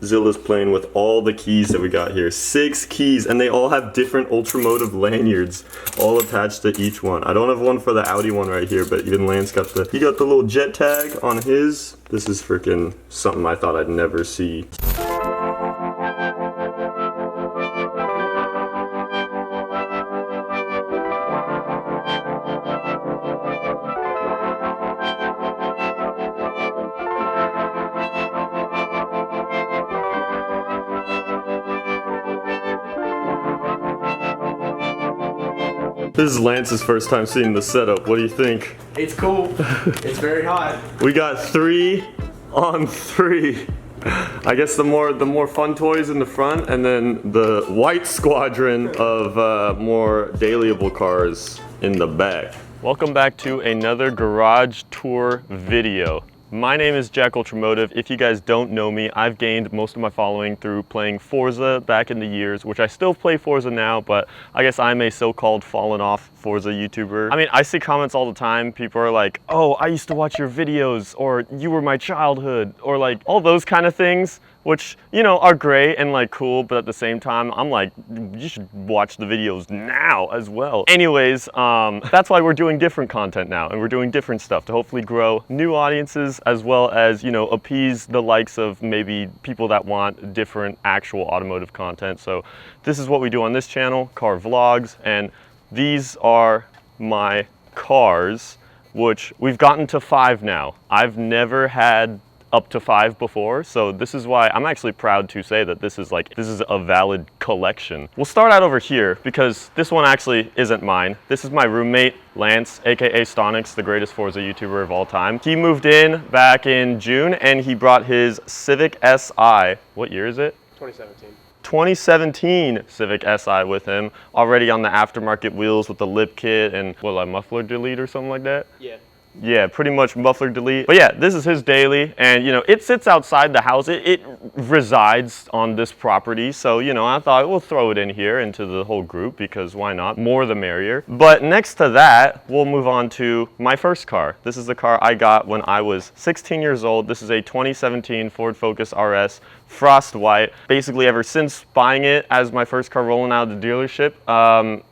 Zilla's playing with all the keys that we got here. 6 keys, and they all have different UltraMotive lanyards, all attached to each one. I don't have one for the Audi one right here, but even Lance got he got the little jet tag on his. This is freaking something I thought I'd never see. This is Lance's first time seeing the setup. What do you think? It's cool. It's very hot. We got 3 on 3. I guess the more fun toys in the front, and then the white squadron of more dailyable cars in the back. Welcome back to another garage tour video. My name is JackUltraMotive. If you guys don't know me, I've gained most of my following through playing Forza back in the years, which I still play Forza now, but I guess I'm a so-called fallen off Forza YouTuber. I mean, I see comments all the time. People are like, oh, I used to watch your videos, or you were my childhood, or like all those kind of things, which, you know, are great and like cool, but at the same time, I'm like, you should watch the videos now as well. Anyways, that's why we're doing different content now, and we're doing different stuff to hopefully grow new audiences, as well as, you know, appease the likes of maybe people that want different actual automotive content. So this is what we do on this channel, car vlogs, and these are my cars, which we've gotten to 5 now. I've never had up to 5 before, so this is why I'm actually proud to say that this is a valid collection. We'll start out over here because this one actually isn't mine. This is my roommate Lance, aka Stonix, the greatest Forza YouTuber of all time. He moved in back in June and he brought his Civic Si. What year is it? 2017. 2017 Civic Si with him, already on the aftermarket wheels with the lip kit and what, like muffler delete or something like that? Yeah. Yeah, pretty much muffler delete. But yeah, this is his daily, and you know, it sits outside the house. It resides on this property, so you know, I thought we'll throw it in here into the whole group because why not? More the merrier. But next to that, we'll move on to my first car. This is the car I got when I was 16 years old. This is a 2017 Ford Focus RS, frost white. Basically, ever since buying it as my first car rolling out of the dealership,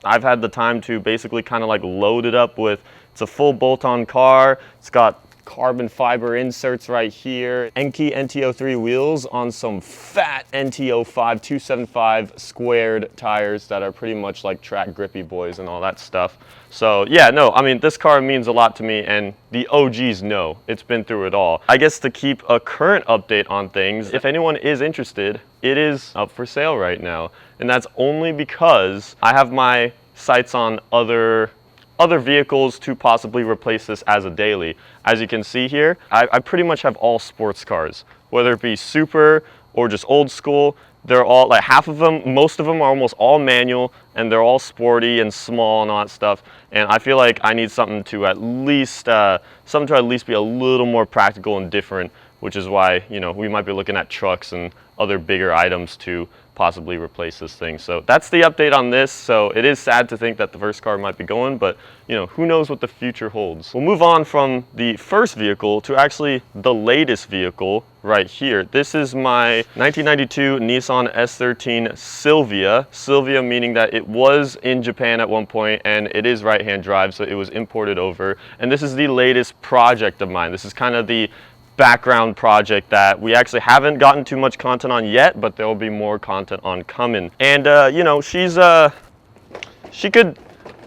I've had the time to basically kind of like load it up with. It's a full bolt-on car. It's got carbon fiber inserts right here. Enkei NT03 wheels on some fat NT05 275 squared tires that are pretty much like track grippy boys and all that stuff. So yeah, no, I mean, this car means a lot to me, and the OGs know. It's been through it all. I guess to keep a current update on things, if anyone is interested, it is up for sale right now. And that's only because I have my sights on other vehicles to possibly replace this as a daily. As you can see here, I pretty much have all sports cars, whether it be super or just old school. They're all, like half of them, most of them are almost all manual, and they're all sporty and small and all that stuff. And I feel like I need something to at least be a little more practical and different, which is why, you know, we might be looking at trucks and other bigger items to possibly replace this thing. So that's the update on this. So it is sad to think that the first car might be going, but you know, who knows what the future holds. We'll move on from the first vehicle to actually the latest vehicle right here. This is my 1992 Nissan S13 Silvia. Silvia meaning that it was in Japan at one point, and it is right-hand drive, so it was imported over. And this is the latest project of mine. This is kind of the background project that we actually haven't gotten too much content on yet, but there will be more content on coming. And you know, she could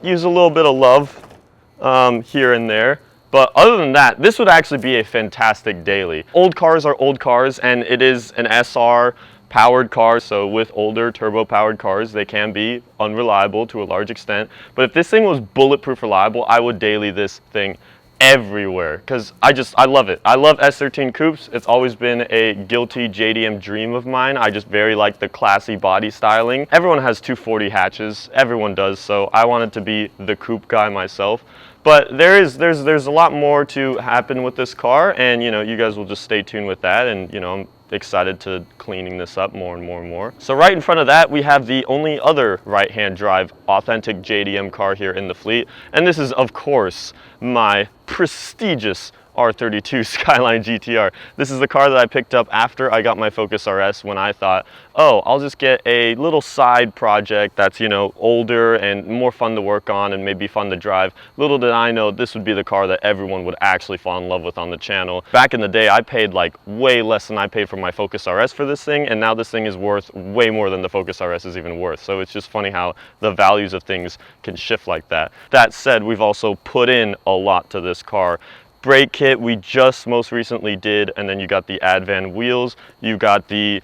use a little bit of love here and there, but other than that, this would actually be a fantastic daily. Old cars are old cars, and it is an SR powered car, so with older turbo powered cars, they can be unreliable to a large extent. But if this thing was bulletproof reliable, I would daily this thing everywhere, because I love it. I love S13 coupes. It's always been a guilty JDM dream of mine. I just very like the classy body styling. Everyone has 240 hatches, everyone does, so I wanted to be the coupe guy myself. But there's a lot more to happen with this car, and you know, you guys will just stay tuned with that, and you know, I'm excited to cleaning this up more and more and more. So right in front of that, we have the only other right-hand drive authentic JDM car here in the fleet, and this is of course my prestigious R32 Skyline GTR. This is the car that I picked up after I got my Focus RS, when I thought, oh, I'll just get a little side project that's, you know, older and more fun to work on and maybe fun to drive. Little did I know this would be the car that everyone would actually fall in love with on the channel. Back in the day, I paid like way less than I paid for my Focus RS for this thing, and now this thing is worth way more than the Focus RS is even worth. So it's just funny how the values of things can shift like that. That said, we've also put in a lot to this car. Brake kit we just most recently did, and then you got the Advan wheels, you got the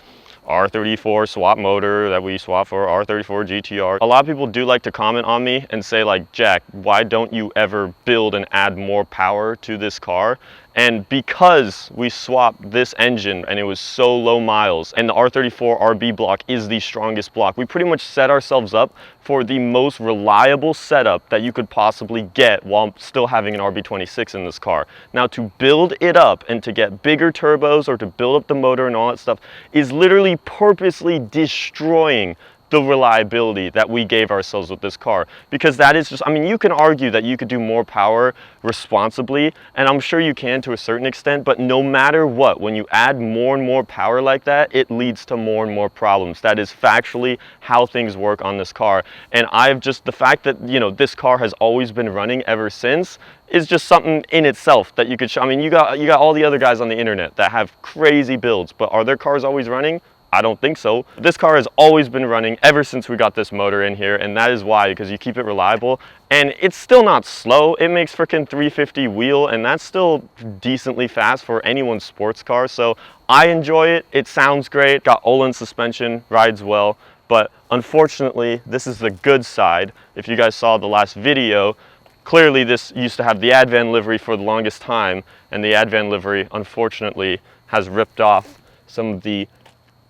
R34 swap motor that we swap for R34 GTR. A lot of people do like to comment on me and say like, Jack, why don't you ever build and add more power to this car? And because we swapped this engine and it was so low miles, and the R34 RB block is the strongest block, we pretty much set ourselves up for the most reliable setup that you could possibly get while still having an RB26 in this car. Now, to build it up and to get bigger turbos or to build up the motor and all that stuff is literally purposely destroying the reliability that we gave ourselves with this car, because that is just, I mean, you can argue that you could do more power responsibly, and I'm sure you can to a certain extent, but no matter what, when you add more and more power like that, it leads to more and more problems. That is factually how things work on this car. And I've just, the fact that, you know, this car has always been running ever since is just something in itself that you could show. I mean, you got all the other guys on the internet that have crazy builds, but are their cars always running? I don't think so. This car has always been running ever since we got this motor in here, and that is why, because you keep it reliable, and it's still not slow. It makes freaking 350 wheel, and that's still decently fast for anyone's sports car, so I enjoy it. It sounds great, got Olin suspension, rides well, but unfortunately, this is the good side. If you guys saw the last video, clearly this used to have the Advan livery for the longest time, and the Advan livery, unfortunately, has ripped off some of the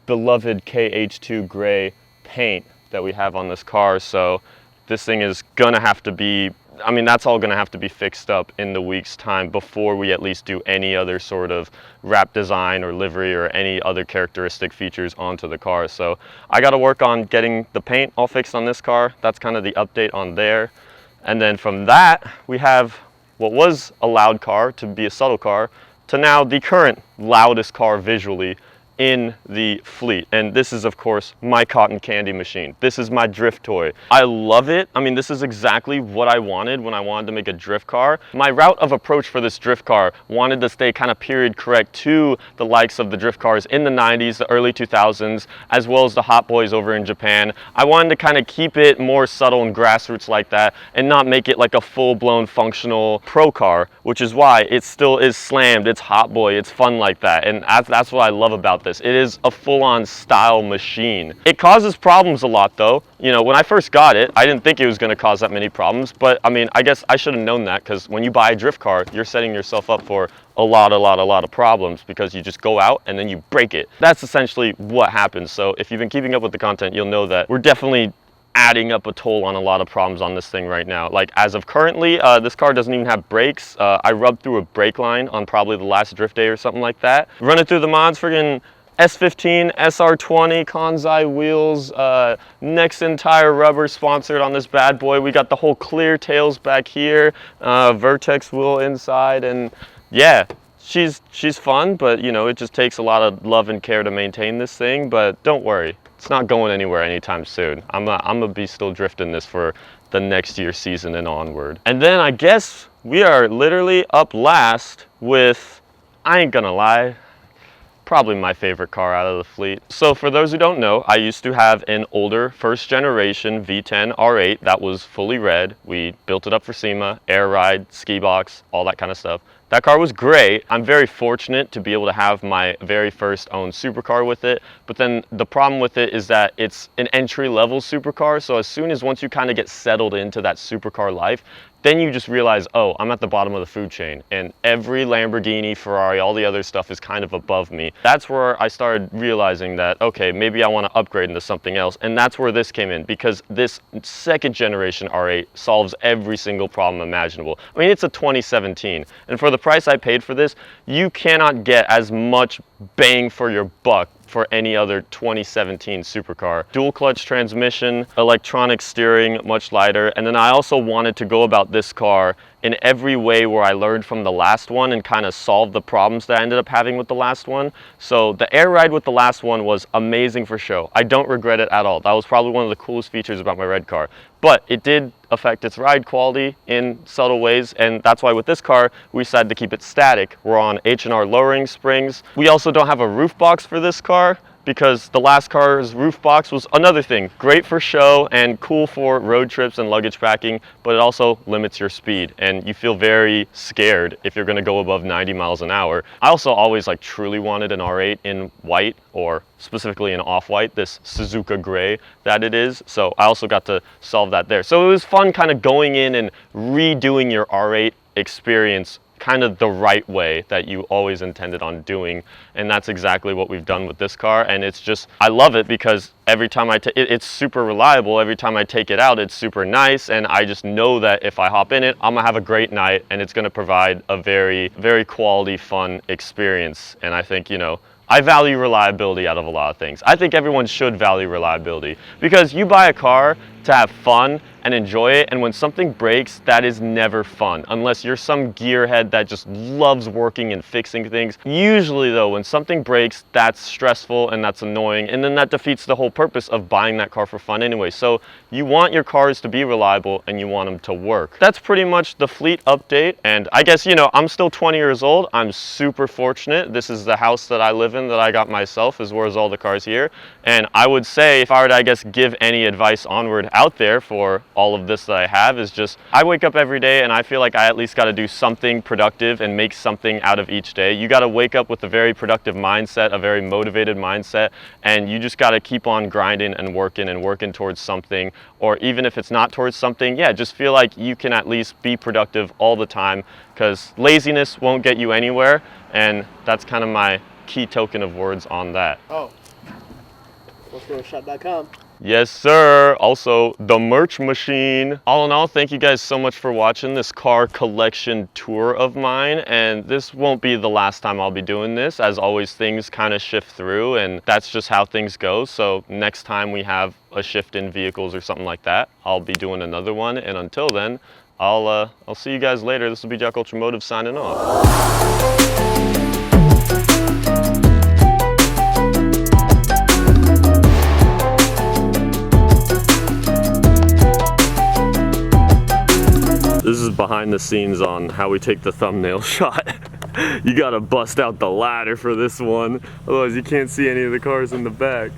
beloved KH2 gray paint that we have on this car. So this thing is gonna have to be, I mean, that's all gonna have to be fixed up in the week's time before we at least do any other sort of wrap design or livery or any other characteristic features onto the car. So I gotta work on getting the paint all fixed on this car. That's kind of the update on there. And then from that, we have what was a loud car to be a subtle car to now the current loudest car visually in the fleet. And this is, of course, my cotton candy machine. This is my drift toy. I love it. I mean, this is exactly what I wanted when I wanted to make a drift car. My route of approach for this drift car wanted to stay kind of period correct to the likes of the drift cars in the 90s, the early 2000s, as well as the Hot Boys over in Japan. I wanted to kind of keep it more subtle and grassroots like that and not make it like a full-blown functional pro car, which is why it still is slammed. It's Hot Boy, it's fun like that. And that's what I love about this. It is a full-on style machine. It causes problems a lot though. You know, when I first got it, I didn't think it was going to cause that many problems, but I mean, I guess I should have known that, because when you buy a drift car, you're setting yourself up for a lot of problems, because you just go out and then you break it. That's essentially what happens. So if you've been keeping up with the content, you'll know that we're definitely adding up a toll on a lot of problems on this thing right now. Like, as of currently, this car doesn't even have brakes. I rubbed through a brake line on probably the last drift day or something like that. Running through the mods, friggin' S15, SR20, Kansai wheels, Nexen tire rubber sponsored on this bad boy. We got the whole clear tails back here, Vertex wheel inside, and yeah, she's fun, but you know, it just takes a lot of love and care to maintain this thing, but don't worry, it's not going anywhere anytime soon. I'm gonna be still drifting this for the next year's season and onward. And then I guess we are literally up last with, I ain't gonna lie, probably my favorite car out of the fleet. So for those who don't know, I used to have an older first generation V10 R8 that was fully red. We built it up for SEMA, air ride, ski box, all that kind of stuff. That car was great. I'm very fortunate to be able to have my very first owned supercar with it, but then the problem with it is that it's an entry-level supercar, so as soon as once you kind of get settled into that supercar life, then you just realize, oh, I'm at the bottom of the food chain, and every Lamborghini, Ferrari, all the other stuff is kind of above me. That's where I started realizing that, okay, maybe I want to upgrade into something else, and that's where this came in, because this second generation R8 solves every single problem imaginable. I mean, it's a 2017, and for the price I paid for this, you cannot get as much bang for your buck for any other 2017 supercar. Dual clutch transmission, electronic steering, much lighter, and then I also wanted to go about this car in every way where I learned from the last one and kind of solved the problems that I ended up having with the last one. So the air ride with the last one was amazing for show. I don't regret it at all. That was probably one of the coolest features about my red car. But it did affect its ride quality in subtle ways, and that's why with this car we decided to keep it static. We're on H&R lowering springs. We also don't have a roof box for this car, because the last car's roof box was another thing. Great for show and cool for road trips and luggage packing, but it also limits your speed and you feel very scared if you're gonna go above 90 miles an hour. I also always like truly wanted an R8 in white, or specifically in off-white, this Suzuka gray that it is. So I also got to solve that there. So it was fun kind of going in and redoing your R8 experience kind of the right way that you always intended on doing, and that's exactly what we've done with this car. And it's just, I love it because every time it's super reliable. Every time I take it out, it's super nice, and I just know that if I hop in it, I'm gonna have a great night, and it's gonna provide a very, very quality, fun experience. And I think, you know, I value reliability out of a lot of things. I think everyone should value reliability, because you buy a car to have fun and enjoy it, and when something breaks, that is never fun, unless you're some gearhead that just loves working and fixing things. Usually though, when something breaks, that's stressful and that's annoying, and then that defeats the whole purpose of buying that car for fun anyway. So you want your cars to be reliable and you want them to work. That's pretty much the fleet update. And I guess, you know, I'm still 20 years old. I'm super fortunate. This is the house that I live in that I got myself, as well as all the cars here. And I would say, if I were to, I guess, give any advice onward out there for all of this that I have, is just, I wake up every day and I feel like I at least got to do something productive and make something out of each day. You got to wake up with a very productive mindset, a very motivated mindset, and you just got to keep on grinding and working towards something. Or even if it's not towards something, yeah, just feel like you can at least be productive all the time, because laziness won't get you anywhere. And that's kind of my key token of words on that. Oh, UltraMotive.com. Yes, sir. Also, the merch machine. All in all, thank you guys so much for watching this car collection tour of mine. And this won't be the last time I'll be doing this. As always, things kind of shift through, and that's just how things go. So next time we have a shift in vehicles or something like that, I'll be doing another one. And until then, I'll see you guys later. This will be JackUltraMotive signing off. This is behind the scenes on how we take the thumbnail shot. You gotta bust out the ladder for this one, otherwise you can't see any of the cars in the back.